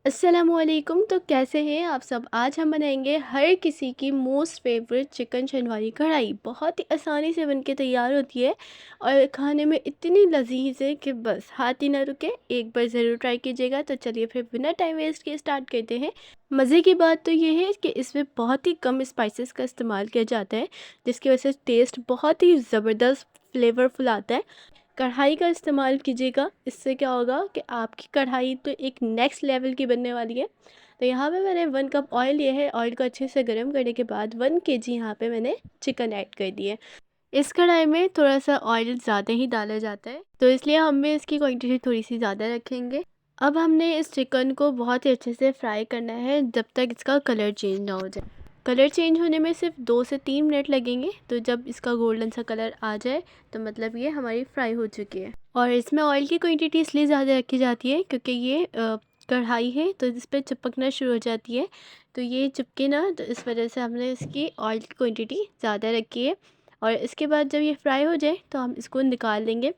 अस्सलामुअलैकुम। तो कैसे हैं आप सब। आज हम बनाएंगे हर किसी की मोस्ट फेवरेट चिकन शनवारी कढ़ाई। बहुत ही आसानी से बनके तैयार होती है और खाने में इतनी लजीज है कि बस हाथ ही ना रुके। एक बार ज़रूर ट्राई कीजिएगा। तो चलिए फिर बिना टाइम वेस्ट किए स्टार्ट करते हैं। मज़े की बात तो ये है कि इसमें बहुत ही कम स्पाइसेस का इस्तेमाल किया जाता है, जिसकी वजह से टेस्ट बहुत ही ज़बरदस्त फ्लेवरफुल आता है। कढ़ाई का इस्तेमाल कीजिएगा, इससे क्या होगा कि आपकी कढ़ाई तो एक नेक्स्ट लेवल की बनने वाली है। तो यहाँ पे मैंने 1 कप ऑयल लिया है। ऑयल को अच्छे से गर्म करने के बाद 1 kg यहाँ पे मैंने चिकन ऐड कर दिए। इस कढ़ाई में थोड़ा सा ऑयल ज़्यादा ही डाला जाता है, तो इसलिए हम भी इसकी क्वांटिटी थोड़ी सी ज़्यादा रखेंगे। अब हमने इस चिकन को बहुत ही अच्छे से फ्राई करना है जब तक इसका कलर चेंज ना हो जाए। कलर चेंज होने में सिर्फ 2 से 3 मिनट लगेंगे। तो जब इसका गोल्डन सा कलर आ जाए तो मतलब ये हमारी फ्राई हो चुकी है। और इसमें ऑयल की क्वांटिटी इसलिए ज़्यादा रखी जाती है क्योंकि ये कढ़ाई है तो इस पर चिपकना शुरू हो जाती है। तो ये चिपके ना, तो इस वजह से हमने इसकी ऑयल की क्वांटिटी ज़्यादा रखी है। और इसके बाद जब ये फ्राई हो जाए तो हम इसको निकाल लेंगे।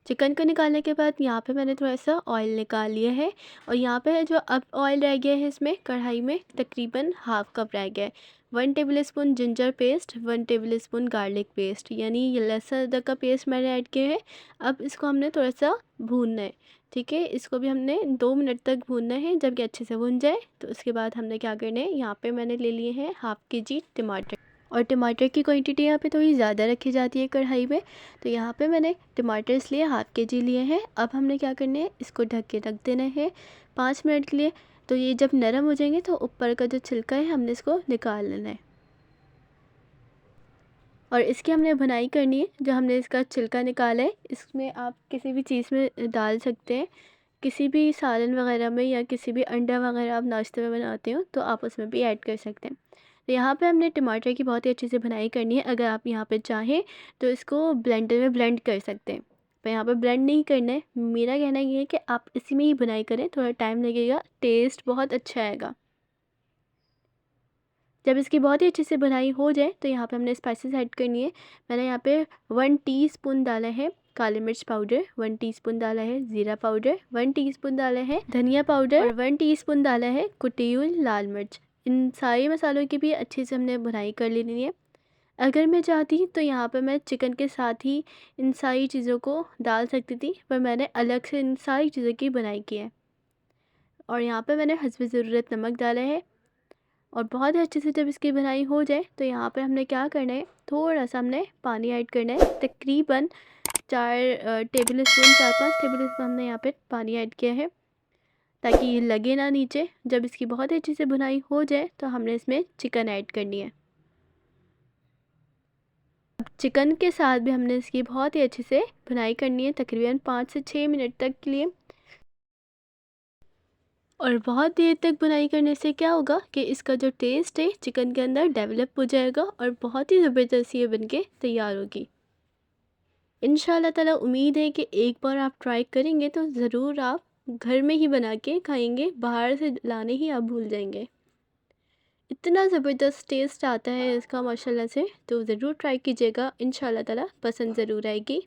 चिकन को निकालने के बाद यहाँ पे मैंने थोड़ा सा ऑयल निकाल लिया है। और यहाँ पे जो अब ऑयल रह गया है इसमें कढ़ाई में तकरीबन हाफ कप रह गया है। 1 table spoon ginger paste, 1 table spoon garlic paste, यानी ये लहसुन अदरक का पेस्ट मैंने ऐड किया है। अब इसको हमने थोड़ा सा भूनना है। ठीक है, इसको भी हमने 2 मिनट तक भूनना है। जब ये अच्छे से भून जाए तो उसके बाद हमने क्या करना है, यहाँ पे मैंने ले लिए हैं ½ kg टमाटर। और टमाटर की क्वांटिटी यहाँ पे थोड़ी ज़्यादा रखी जाती है कढ़ाई में। तो यहाँ पे मैंने टमाटर इसलिए ½ kg लिए हैं। अब हमने क्या करना है, इसको ढक के रख देना है 5 मिनट के लिए। तो ये जब नरम हो जाएंगे तो ऊपर का जो छिलका है हमने इसको निकाल लेना है। और इसकी हमने भुनाई करनी है। जो हमने इसका छिलका निकाला है इसमें आप किसी भी चीज़ में डाल सकते हैं। किसी भी सालन वगैरह में या किसी भी अंडा वगैरह आप नाश्ते में बनाते हो तो आप उसमें भी ऐड कर सकते हैं। तो यहाँ पे हमने टमाटर की बहुत ही अच्छे से भुनाई करनी है। अगर आप यहाँ पे चाहें तो इसको ब्लेंडर में ब्लेंड कर सकते हैं, पर यहाँ पे ब्लेंड नहीं करना है। मेरा कहना ये है कि आप इसी में ही भुनाई करें, थोड़ा टाइम लगेगा, टेस्ट बहुत अच्छा आएगा। जब इसकी बहुत ही अच्छे से भुनाई हो जाए तो यहाँ पे हमने स्पाइसेस ऐड करनी है। मैंने यहाँ पे 1 टीस्पून डाला है काली मिर्च पाउडर, 1 टीस्पून डाला है ज़ीरा पाउडर, 1 टीस्पून डाला है धनिया पाउडर और 1 टीस्पून डाला है कुटी हुई लाल मिर्च। इन सारे मसालों की भी अच्छे से हमने भुनाई कर लेनी है। अगर मैं चाहती तो यहाँ पे मैं चिकन के साथ ही इन सारी चीज़ों को डाल सकती थी, पर मैंने अलग से इन सारी चीज़ों की भुनाई की है। और यहाँ पे मैंने हस्बे ज़रूरत नमक डाला है। और बहुत ही अच्छे से जब इसकी भुनाई हो जाए तो यहाँ पर हमने क्या करना है, थोड़ा सा हमने पानी ऐड करना है। तकरीबन 4 टेबल स्पून, 4-5 टेबल स्पून हमने यहाँ पे पानी ऐड किया है ताकि ये लगे ना नीचे। जब इसकी बहुत ही अच्छे से भुनाई हो जाए तो हमने इसमें चिकन ऐड करनी है। अब चिकन के साथ भी हमने इसकी बहुत ही अच्छे से भुनाई करनी है, तकरीबन 5 से 6 मिनट तक के लिए। और बहुत देर तक बुनाई करने से क्या होगा कि इसका जो टेस्ट है चिकन के अंदर डेवलप हो जाएगा और बहुत ही ज़बरदस्त ये बन के तैयार होगी। इंशाल्लाह ताला उम्मीद है कि एक बार आप ट्राई करेंगे तो ज़रूर आप घर में ही बना के खाएंगे, बाहर से लाने ही आप भूल जाएंगे। इतना ज़बरदस्त टेस्ट आता है इसका माशाल्लाह से। तो ज़रूर ट्राई कीजिएगा, इंशाल्लाह ताला पसंद ज़रूर आएगी।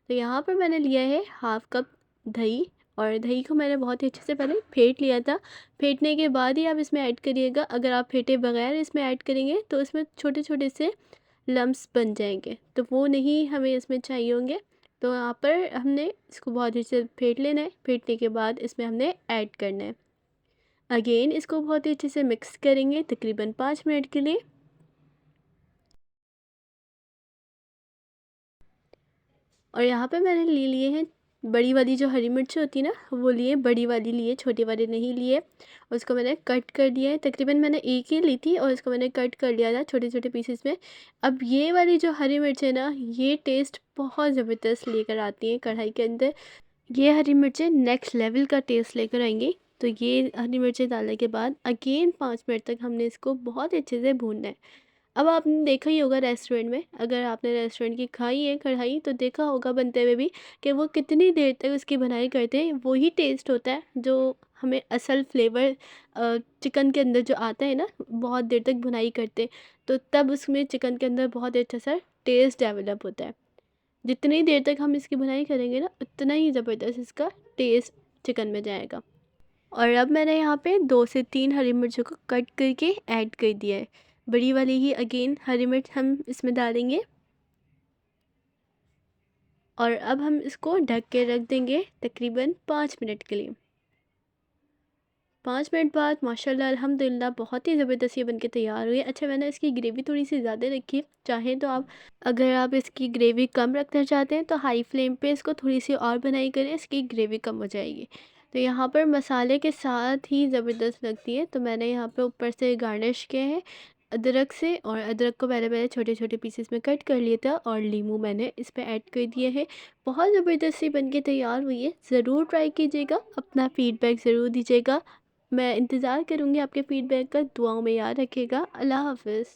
तो यहाँ पर मैंने लिया है ½ कप दही। और दही को मैंने बहुत ही अच्छे से पहले फेंट लिया था। फेंटने के बाद ही आप इसमें ऐड करिएगा। अगर आप फेंटे बगैर इसमें ऐड करेंगे तो इसमें छोटे छोटे से लम्स बन जाएंगे, तो वो नहीं हमें इसमें चाहिए होंगे। तो यहाँ पर हमने इसको बहुत अच्छे से फेंट लेना है। फेंटने के बाद इसमें हमने ऐड करना है। अगेन इसको बहुत ही अच्छे से मिक्स करेंगे तकरीबन 5 मिनट के लिए। और यहाँ पे मैंने ले लिए हैं बड़ी वाली जो हरी मिर्च होती है ना, वो लिए, बड़ी वाली लिए, छोटी वाली नहीं लिए। उसको मैंने कट कर दिया है। तकरीबन मैंने एक ही ली थी और इसको मैंने कट कर लिया था छोटे छोटे पीसेस में। अब ये वाली जो हरी मिर्च है ना, ये टेस्ट बहुत ज़बरदस्त लेकर आती है कढ़ाई के अंदर। ये हरी मिर्चें नेक्स्ट लेवल का टेस्ट लेकर आएंगी। तो ये हरी मिर्चें डालने के बाद अगेन 5 मिनट तक हमने इसको बहुत अच्छे से भूनना है। अब आपने देखा ही होगा रेस्टोरेंट में, अगर आपने रेस्टोरेंट की खाई है कढ़ाई तो देखा होगा बनते हुए भी कि वो कितनी देर तक उसकी भुनाई करते हैं। वही टेस्ट होता है जो हमें असल फ्लेवर चिकन के अंदर जो आता है ना, बहुत देर तक भुनाई करते तो तब उसमें चिकन के अंदर बहुत अच्छा सा टेस्ट डेवलप होता है। जितनी देर तक हम इसकी भुनाई करेंगे ना, उतना ही ज़बरदस्त इसका टेस्ट चिकन में जाएगा। और अब मैंने यहाँ पे 2 से 3 हरी मिर्चों को कट करके ऐड कर दिया है। बड़ी वाली ही अगेन हरी मिर्च हम इसमें डालेंगे और अब हम इसको ढक के रख देंगे तकरीबन 5 मिनट के लिए। 5 मिनट बाद माशाल्लाह अल्हम्दुलिल्लाह बहुत ही ज़बरदस्त ये बनके तैयार हुई है। अच्छा, मैंने इसकी ग्रेवी थोड़ी सी ज़्यादा रखी है, चाहें तो आप अगर आप इसकी ग्रेवी कम रखना चाहते हैं तो हाई फ्लेम पे इसको थोड़ी सी और बनाई करें, इसकी ग्रेवी कम हो जाएगी। तो यहाँ पर मसाले के साथ ही ज़बरदस्त लगती है। तो मैंने यहाँ पे ऊपर से गार्निश किए हैं अदरक से, और अदरक को मैंने छोटे छोटे पीसेस में कट कर लिया था और नींबू मैंने इस पे ऐड कर दिए हैं। बहुत ज़बरदस्त सी बनके तैयार हुई है। ज़रूर ट्राई कीजिएगा, अपना फ़ीडबैक ज़रूर दीजिएगा। मैं इंतज़ार करूँगी आपके फ़ीडबैक का। दुआओं में याद रखिएगा। अल्लाह हाफ़िज़।